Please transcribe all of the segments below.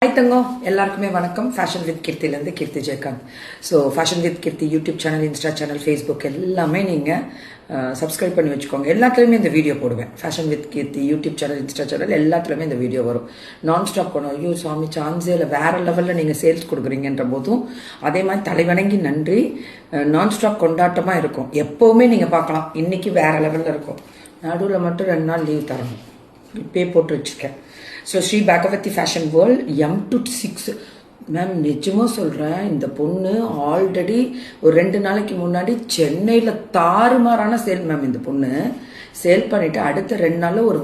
Hi தங்கம், எல்லாருக்குமே வணக்கம். ஃபேஷன் வித் கீர்த்திலேருந்து Keerthi Jayakanth. So fashion with Keerthi YouTube channel, Insta channel, Facebook எல்லாமே நீங்கள் சப்ஸ்கிரைப் பண்ணி வச்சுக்கோங்க. எல்லாத்துலேயுமே இந்த வீடியோ போடுவேன். Fashion with Keerthi YouTube channel, Insta channel எல்லாத்துலேயுமே இந்த வீடியோ வரும். நான் ஸ்டாப் பண்ணுவோம். ஐயோ சாமி, சான்ஸே இல்லை, வேறு லெவலில் நீங்கள் சேல்ஸ் கொடுக்குறீங்கன்ற போதும் அதே மாதிரி தலைவணங்கி நன்றி. நான் ஸ்டாப் கொண்டாட்டமாக இருக்கும். எப்போவுமே நீங்கள் பார்க்கலாம். இன்றைக்கி வேறு லெவலில் இருக்கும். நடுவில் மட்டும் 2 நாள் லீவ் தரணும். இப்பே போட்டு வச்சுருக்கேன். So Sri Bhagavathi fashion world M to 6 ma'am, நிஜமாக சொல்கிறேன். இந்த பொண்ணு ஆல்ரெடி ஒரு 2 நாளைக்கு முன்னாடி சென்னையில் தாறுமாறான சேல் மேம். இந்த பொண்ணு சேல் பண்ணிவிட்டு அடுத்த 2 நாளில் ஒரு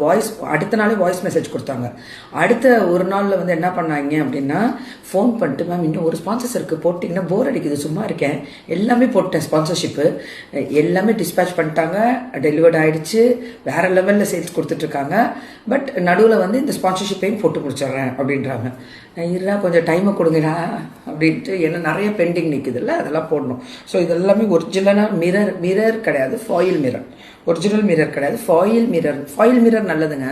அடுத்த நாளே வாய்ஸ் மெசேஜ் கொடுத்தாங்க. அடுத்த ஒரு நாளில் வந்து என்ன பண்ணாங்க அப்படின்னா, ஃபோன் பண்ணிட்டு மேம் இன்னும் ஒரு ஸ்பான்சர்ஸ் இருக்குது, போட்டிங்கன்னா போர் அடிக்குது, சும்மா இருக்கேன். எல்லாமே போட்டேன், ஸ்பான்சர்ஷிப்பு எல்லாமே டிஸ்பேச் பண்ணிட்டாங்க, டெலிவர்ட் ஆகிடுச்சு, வேறு லெவலில் சேல்ஸ் கொடுத்துட்ருக்காங்க. பட் நடுவில் வந்து இந்த ஸ்பான்சர்ஷிப்பையும் போட்டு முடிச்சிடுறேன் அப்படின்றாங்க. இருடா கொஞ்சம் டைமை கொடுங்கடா அப்படின்ட்டு, ஏன்னா நிறைய பெண்டிங் நிற்குதுல்ல, அதெல்லாம் போடணும். ஸோ இதெல்லாமே ஒரிஜினலாக மிரர் கிடையாது, ஃபாயில் மிரர். ஒரிஜினல் மிரர் கிடையாது, ஃபாயில் மிரர். ஃபாயில் மிரர் நல்லதுங்க.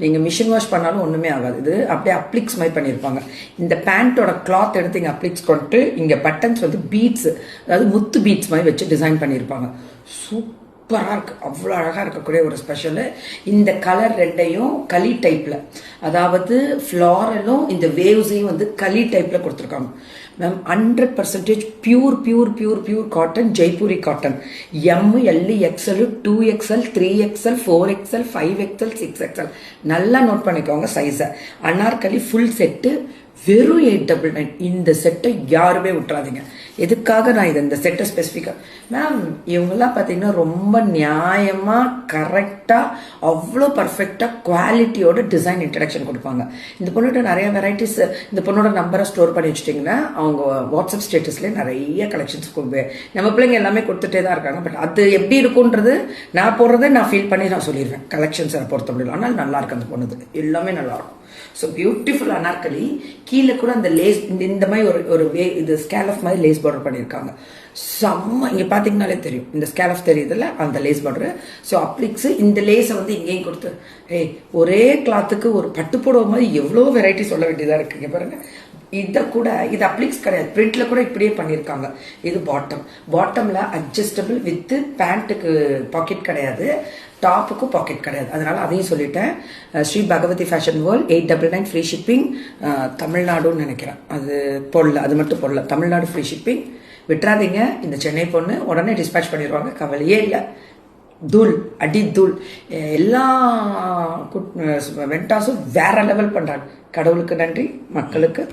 நீங்கள் மிஷின் வாஷ் பண்ணாலும் ஒன்றுமே ஆகாது. இது அப்படியே அப்ளிக்ஸ் மாதிரி பண்ணியிருப்பாங்க. இந்த பேண்ட்டோட கிளாத் எடுத்து இங்கே அப்ளிக்ஸ் கொண்டு இங்கே பட்டன்ஸ் வந்து பீட்ஸ், அதாவது முத்து பீட்ஸ் மாதிரி வச்சு டிசைன் பண்ணியிருப்பாங்க. சூப்பராக இருக்குது, அவ்வளோ அழகாக இருக்கக்கூடிய ஒரு ஸ்பெஷலு. இந்த கலர் ரெண்டையும் களி டைப்பில், அதாவது ஃப்ளாரலும் இந்த வேவ்ஸையும் வந்து களி டைப்பில் கொடுத்துருக்காங்க ma'am. 100% pure cotton, Jaipuri cotton. M, L, XL, 2XL, 3XL, 4XL, 5XL, 6XL. நல்லா நோட் பண்ணிக்கோங்க சைஸை. அனார்கலி ஃபுல் செட்டு வெறும் 899. இந்த செட்டை யாருமே விட்டுறாதீங்க. எதுக்காக நான் இந்த செட்டை ஸ்பெசிஃபிக்காக மேம், இவங்கெல்லாம் பார்த்தீங்கன்னா ரொம்ப நியாயமாக கரெக்டாக அவ்வளோ பர்ஃபெக்டாக குவாலிட்டியோட டிசைன் இன்ட்ரடக்ஷன் கொடுப்பாங்க. இந்த பொண்ணோட நிறைய வெரைட்டிஸ், இந்த பொண்ணோட நம்பரை ஸ்டோர் பண்ணி வச்சுட்டிங்கன்னா அவங்க வாட்ஸ்அப் ஸ்டேட்டஸ்லேயே நிறைய கலெக்ஷன்ஸ் கொடுப்பேன். நம்ம பிள்ளைங்க எல்லாமே கொடுத்துட்டே தான் இருக்காங்க. பட் அது எப்படி இருக்குன்றது நான் போடுறதை நான் ஃபீல் பண்ணி நான் சொல்லிடுவேன். கலெக்ஷன்ஸை பொறுத்த முடியல, ஆனால் நல்லா இருக்கு அந்த பொண்ணுது, எல்லாமே நல்லா இருக்கும். So beautiful Anarkali. கீழே கூட அந்த லேஸ் இந்த மாதிரி ஒரு இது ஸ்கேலஃப் மாதிரி லேஸ் பார்டர் பண்ணியிருக்காங்க. செம்ம. இங்கே பார்த்தீங்கன்னாலே தெரியும், இந்த ஸ்கேலஃப் தெரியுதுல்ல, அந்த லேஸ் பார்டரு. ஸோ அப்ளிக்ஸ் இந்த லேஸை வந்து இங்கேயும் கொடுத்து, ஒரே கிளாத்துக்கு ஒரு பட்டுப்புடவை மாதிரி எவ்வளோ வெரைட்டி சொல்ல வேண்டியதாக இருக்குங்க பாருங்க. இதை கூட, இது அப்ளிக்ஸ் கிடையாது, பிரிண்ட்ல கூட இப்படியே பண்ணியிருக்காங்க. இது பாட்டம்ல அட்ஜஸ்டபிள் வித் பேண்ட்டுக்கு பாக்கெட் கிடையாது, டாப்புக்கும் பாக்கெட் கிடையாது. அதனால அதையும் சொல்லிட்டேன். Sri Bhagavathi fashion world 899 free shipping. தமிழ்நாடுன்னு நினைக்கிறேன், அது போடல, அது மட்டும் போடல. Tamil Nadu free shipping. விட்டுறாதீங்க. இந்த சென்னை பொண்ணு உடனே டிஸ்பேச் பண்ணிடுவாங்க, கவலையே இல்லை. தூள் அடி தூள். எல்லா வெண்டாஸும் வேற லெவல் பண்றாங்க. கடவுளுக்கு நன்றி, மக்களுக்கு